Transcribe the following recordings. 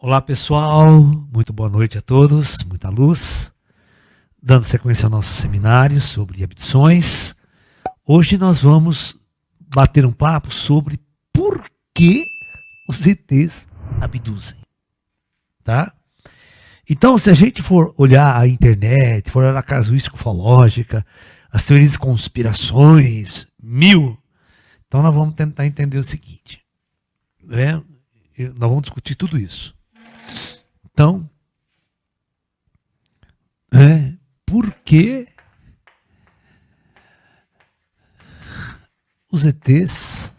Olá pessoal, muito boa noite a todos, muita luz. Dando sequência ao nosso seminário sobre abduções, hoje nós vamos bater um papo sobre por que os ETs abduzem, tá? Então, se a gente for olhar a internet, for olhar a casuística ufológica, as teorias de conspirações, então nós vamos tentar entender o seguinte, né? Nós vamos discutir tudo isso. Então, por que os ETs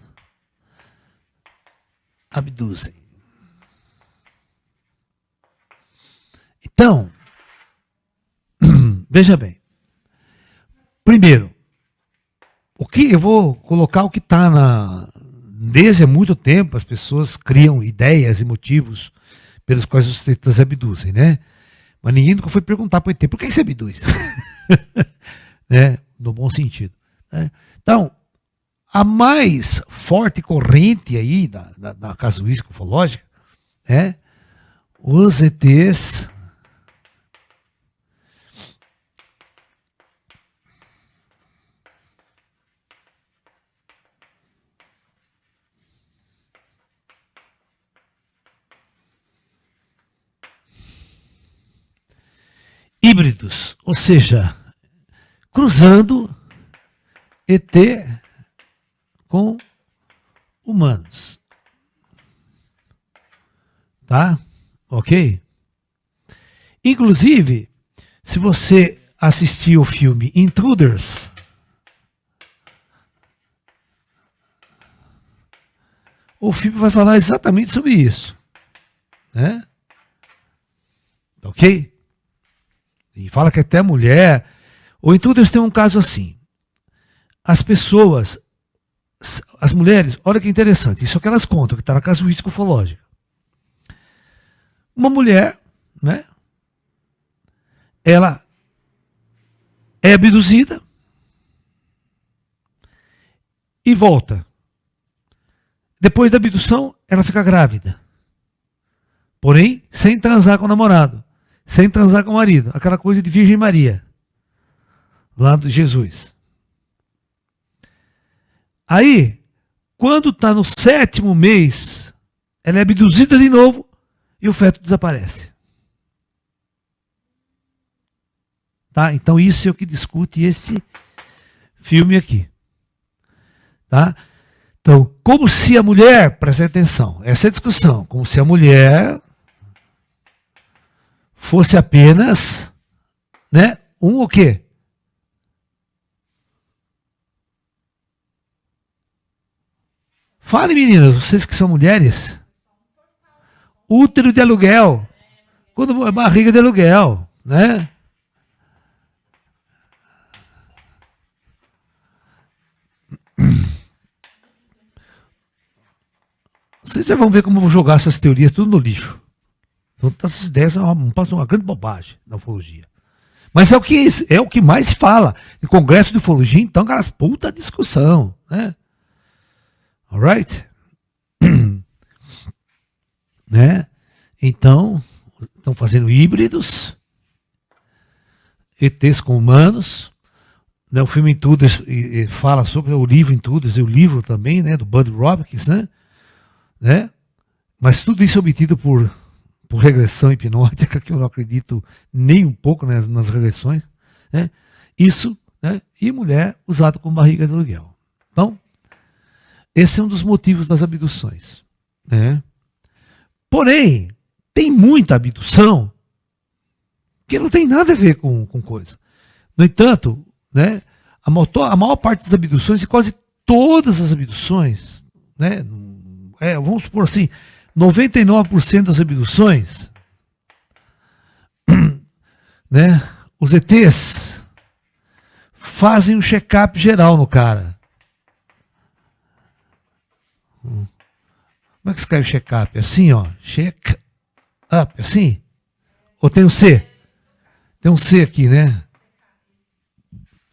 abduzem? Então, veja bem. Primeiro, eu vou colocar o que está desde há muito tempo as pessoas criam ideias e motivos pelos quais os ETs abduzem, né? Mas ninguém nunca foi perguntar para o ET, por que você abduz? Né? No bom sentido. Né? Então, a mais forte corrente aí da casuística ufológica é os ETs híbridos, ou seja, cruzando ET com humanos. Tá? Ok? Inclusive, se você assistir o filme Intruders, o filme vai falar exatamente sobre isso. Né? Ok? E fala que até a mulher... Ou Intruders tem um caso assim. As pessoas... As mulheres, olha que interessante, isso é o que elas contam, que está na casuística ufológica. Uma mulher, né? Ela é abduzida e volta. Depois da abdução, ela fica grávida. Porém, sem transar com o namorado, sem transar com o marido, aquela coisa de Virgem Maria, lá de Jesus. Aí, quando está no 7º mês, ela é abduzida de novo e o feto desaparece. Tá? Então isso é o que discute esse filme aqui. Tá? Então, como se a mulher, presta atenção, essa é a discussão, como se a mulher fosse apenas, né, o quê? Fale, meninas, vocês que são mulheres. Útero de aluguel. Quando é barriga de aluguel, né? Vocês já vão ver como eu vou jogar essas teorias tudo no lixo. Então, essas ideias passam uma grande bobagem na ufologia. Mas é o que mais fala. Em congresso de ufologia, então, aquelas puta discussão, né? Alright? Né? Então, estão fazendo híbridos, ETs com humanos. Né? O filme Intruders fala sobre o livro Intruders e o livro também, né? Do Bud Robbins, né? Mas tudo isso é obtido por regressão hipnótica, que eu não acredito nem um pouco nas regressões. Né? Isso, né? E mulher usada como barriga de aluguel. Então, esse é um dos motivos das abduções. Né? Porém, tem muita abdução que não tem nada a ver com coisa. No entanto, né, a maior parte das abduções, e quase todas as abduções, né, vamos supor assim, 99% das abduções, né, os ETs fazem um check-up geral no cara. Como é que escreve check-up? Assim, ó. Check-up, assim? Ou tem um C? Tem um C aqui, né?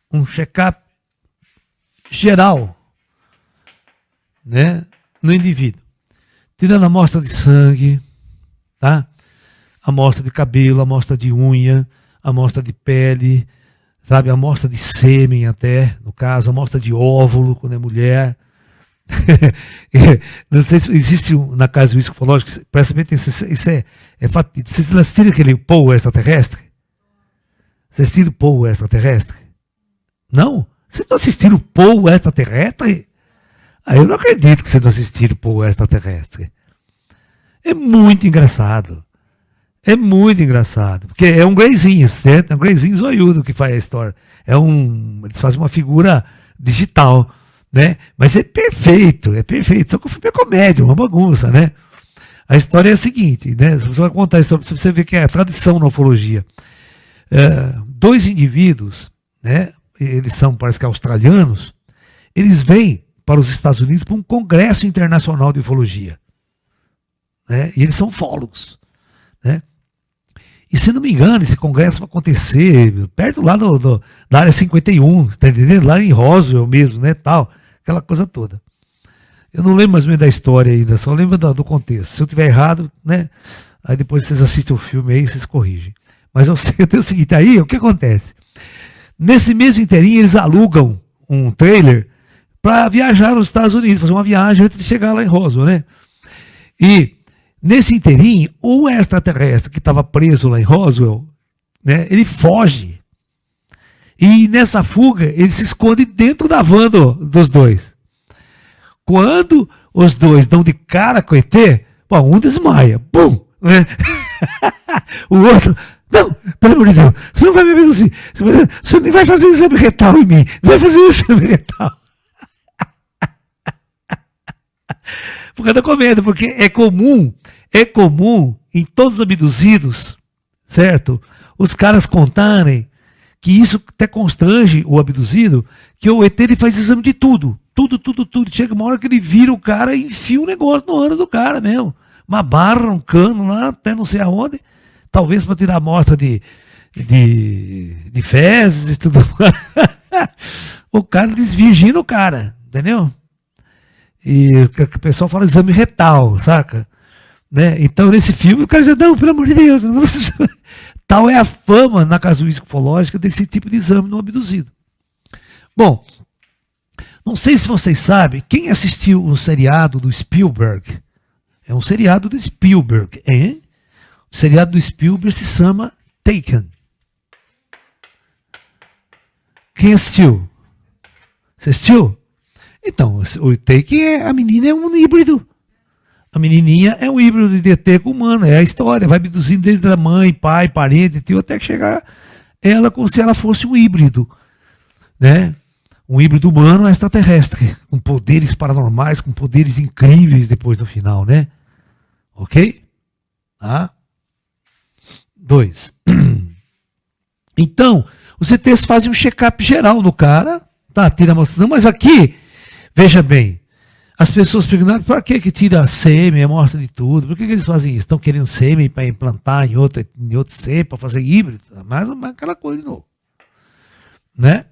Um check-up geral, né? No indivíduo. Tirando amostra de sangue, tá? Amostra de cabelo, amostra de unha, amostra de pele, sabe? Amostra de sêmen até, no caso, amostra de óvulo quando é mulher. Não sei se existe na casuística ufológica, presta bem atenção, isso é fato. Vocês assistiram aquele Paul extraterrestre? Vocês assistiram Paul extraterrestre? Não? Vocês não assistiram Paul extraterrestre? Ah, eu não acredito que vocês não assistiram Paul extraterrestre. É muito engraçado. É muito engraçado. Porque é um greyzinho, certo? É um greyzinho zoiudo que faz a história. Eles fazem uma figura digital, né? Mas é perfeito, é perfeito. Só que o filme é comédia, uma bagunça, né? A história é a seguinte, né? Se você vai contar a história, você vê que é a tradição na ufologia. Dois indivíduos, né? Eles são, parece que australianos, eles vêm para os Estados Unidos para um congresso internacional de ufologia, né? E eles são ufólogos, né? E se não me engano, esse congresso vai acontecer perto lá da área 51, tá entendendo? Lá em Roswell mesmo, né? Tal, aquela coisa toda. Eu não lembro mais ou menos da história ainda, só lembro do contexto. Se eu tiver errado, né? Aí depois vocês assistem o filme aí, vocês corrigem. Mas eu tenho o seguinte, aí o que acontece? Nesse mesmo inteirinho, eles alugam um trailer para viajar nos Estados Unidos, fazer uma viagem antes de chegar lá em Roswell, né? E nesse inteirinho, o extraterrestre que estava preso lá em Roswell, né, ele foge. E nessa fuga, ele se esconde dentro da van dos dois. Quando os dois dão de cara com o ET, bom, um desmaia, pum, né? O outro, não, pelo amor de Deus, você não vai me abduzir, você não vai fazer exame retal em mim, não vai fazer exame retal. Por causa da comédia, porque é comum em todos os abduzidos, certo? Os caras contarem que isso até constrange o abduzido, que o ET ele faz exame de tudo. Tudo. Chega uma hora que ele vira o cara e enfia um negócio no ânus do cara mesmo. Uma barra, um cano lá, até não sei aonde. Talvez para tirar amostra de fezes e tudo mais. O cara desvirgina o cara, entendeu? E o pessoal fala exame retal, saca? Né? Então, nesse filme, o cara já, não, pelo amor de Deus. Não tal é a fama na casuística ufológica desse tipo de exame no abduzido. Bom, não sei se vocês sabem, quem assistiu o seriado do Spielberg? É um seriado do Spielberg, hein? O seriado do Spielberg se chama Taken. Quem assistiu? Você assistiu? Então, o Taken, a menina é um híbrido. A menininha é um híbrido de ET com humano, é a história, vai abduzindo desde a mãe, pai, parente, tio, até que chegar ela como se ela fosse um híbrido, né? Um híbrido humano extraterrestre, com poderes paranormais, com poderes incríveis depois do final, né? Ok? Tá? 2. Então, os ETs fazem um check-up geral no cara, tá? Tira a amostra, mas aqui, veja bem, as pessoas perguntam, para que tira sêmen, amostra de tudo? Por que eles fazem isso? Estão querendo sêmen para implantar em outro sêmen, para fazer híbrido? Mais aquela coisa de novo. Né?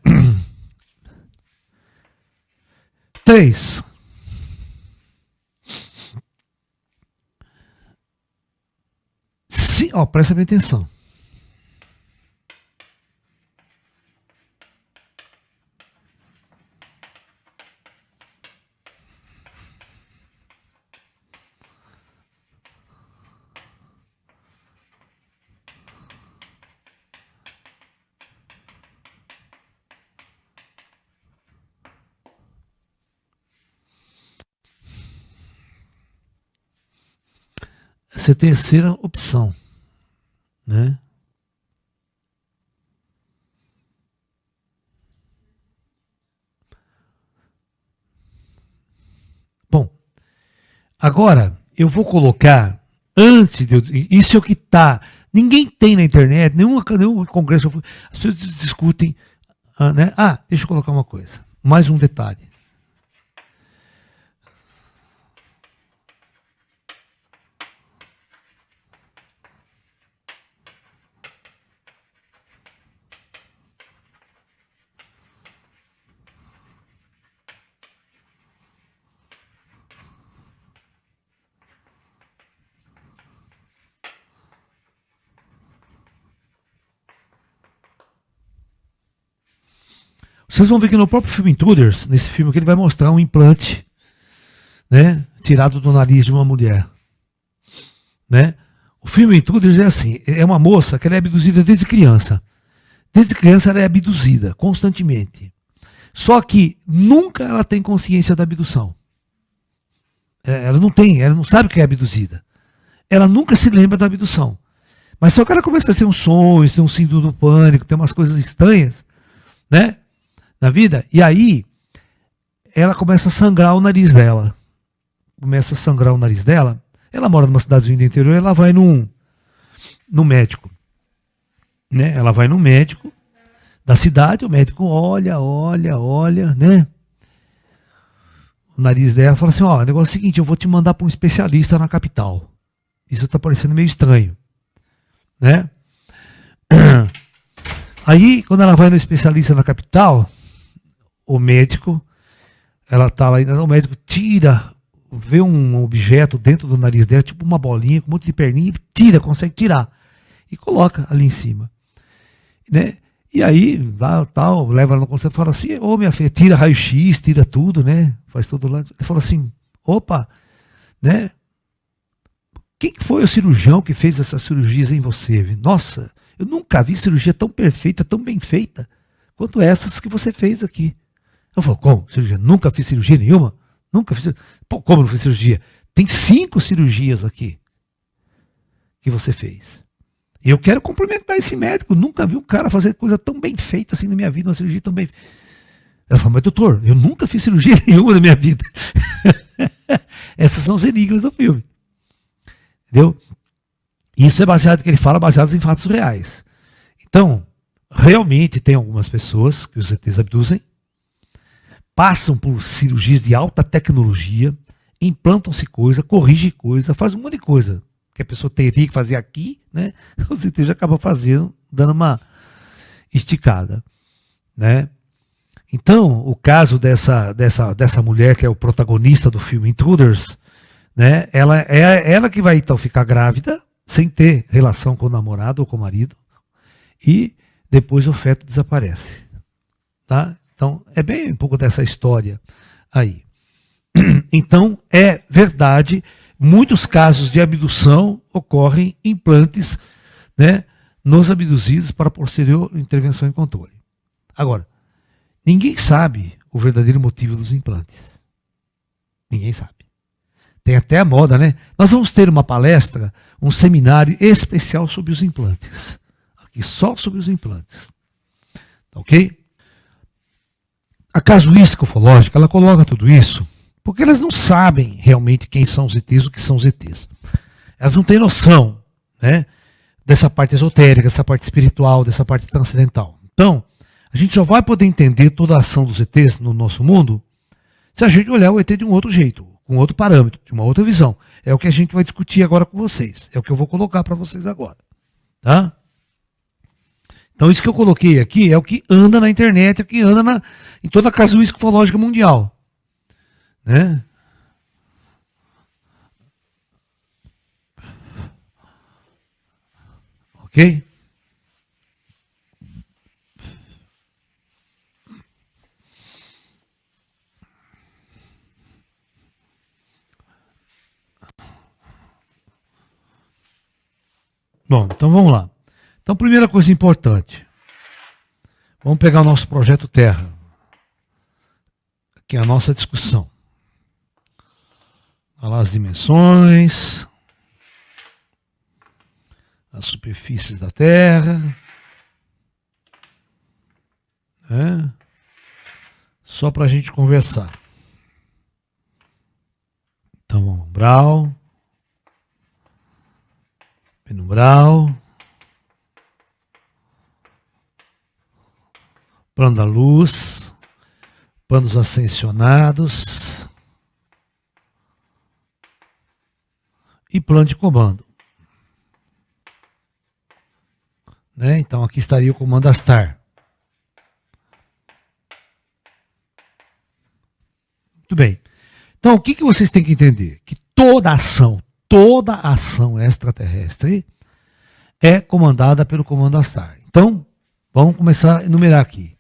3. Presta bem atenção. Essa é a terceira opção, né? Bom, agora eu vou colocar, antes de isso é o que está. Ninguém tem na internet, nenhum congresso, as pessoas discutem, né? Deixa eu colocar uma coisa, mais um detalhe. Vocês vão ver que no próprio filme Intruders, nesse filme aqui, ele vai mostrar um implante, né, tirado do nariz de uma mulher. Né? O filme Intruders é assim, é uma moça que ela é abduzida desde criança. Desde criança ela é abduzida, constantemente. Só que nunca ela tem consciência da abdução. Ela não sabe o que é abduzida. Ela nunca se lembra da abdução. Mas só que ela começa a ter uns sonhos, tem um síndrome do pânico, tem umas coisas estranhas, né, na vida, e aí ela começa a sangrar o nariz dela. Começa a sangrar o nariz dela. Ela mora numa cidadezinha do interior, ela vai no médico. Né? Ela vai no médico da cidade, o médico olha, né? O nariz dela fala assim, ó, o negócio é o seguinte, eu vou te mandar para um especialista na capital. Isso tá parecendo meio estranho. Né? Aí, quando ela vai no especialista na capital, o médico, ela tá lá, o médico vê um objeto dentro do nariz dela, tipo uma bolinha, com um monte de perninha, consegue tirar. E coloca ali em cima. Né? E aí, lá, tal, leva ela no conselho e fala assim, ô minha filha, tira raio-x, tira tudo, né? Faz tudo lá. Ele fala assim, opa, né? Quem foi o cirurgião que fez essas cirurgias em você? Nossa, eu nunca vi cirurgia tão perfeita, tão bem feita, quanto essas que você fez aqui. Eu falo, como? Cirurgia? Nunca fiz cirurgia nenhuma? Nunca fiz. Pô, como não fiz cirurgia? Tem 5 cirurgias aqui que você fez. E eu quero cumprimentar esse médico. Nunca vi um cara fazer coisa tão bem feita assim na minha vida, uma cirurgia tão bem feita. Ela falou, mas doutor, eu nunca fiz cirurgia nenhuma na minha vida. Essas são os enigmas do filme. Entendeu? Isso é baseado, que ele fala, baseado em fatos reais. Então, realmente tem algumas pessoas que os ETs abduzem, passam por cirurgias de alta tecnologia, implantam-se coisa, corrigem coisa, fazem um monte de coisa que a pessoa teria que fazer aqui, né? Os ETs acabam fazendo, dando uma esticada, né? Então, o caso dessa mulher que é o protagonista do filme Intruders, né? Ela é ela que vai então ficar grávida, sem ter relação com o namorado ou com o marido, e depois o feto desaparece, tá? Então, é bem um pouco dessa história aí. Então, é verdade, muitos casos de abdução ocorrem implantes, né, nos abduzidos para posterior intervenção e controle. Agora, ninguém sabe o verdadeiro motivo dos implantes. Ninguém sabe. Tem até a moda, né? Nós vamos ter uma palestra, um seminário especial sobre os implantes. Aqui só sobre os implantes. Ok? A casuística ufológica, ela coloca tudo isso porque elas não sabem realmente quem são os ETs, o que são os ETs. Elas não têm noção, né, dessa parte esotérica, dessa parte espiritual, dessa parte transcendental. Então, a gente só vai poder entender toda a ação dos ETs no nosso mundo se a gente olhar o ET de um outro jeito, com outro parâmetro, de uma outra visão. É o que a gente vai discutir agora com vocês. É o que eu vou colocar para vocês agora. Tá? Então isso que eu coloquei aqui é o que anda na internet, é o que anda em toda a casuística ufológica mundial. Né? Ok? Bom, então vamos lá. Então, primeira coisa importante. Vamos pegar o nosso projeto Terra, que é a nossa discussão. Olha lá as dimensões, as superfícies da Terra, né? Só para a gente conversar. Então, umbral, penumbral, plano da luz, planos ascensionados e plano de comando. Né? Então aqui estaria o comando Astar. Muito bem. Então o que vocês têm que entender? Que toda ação extraterrestre é comandada pelo comando Astar. Então, vamos começar a enumerar aqui.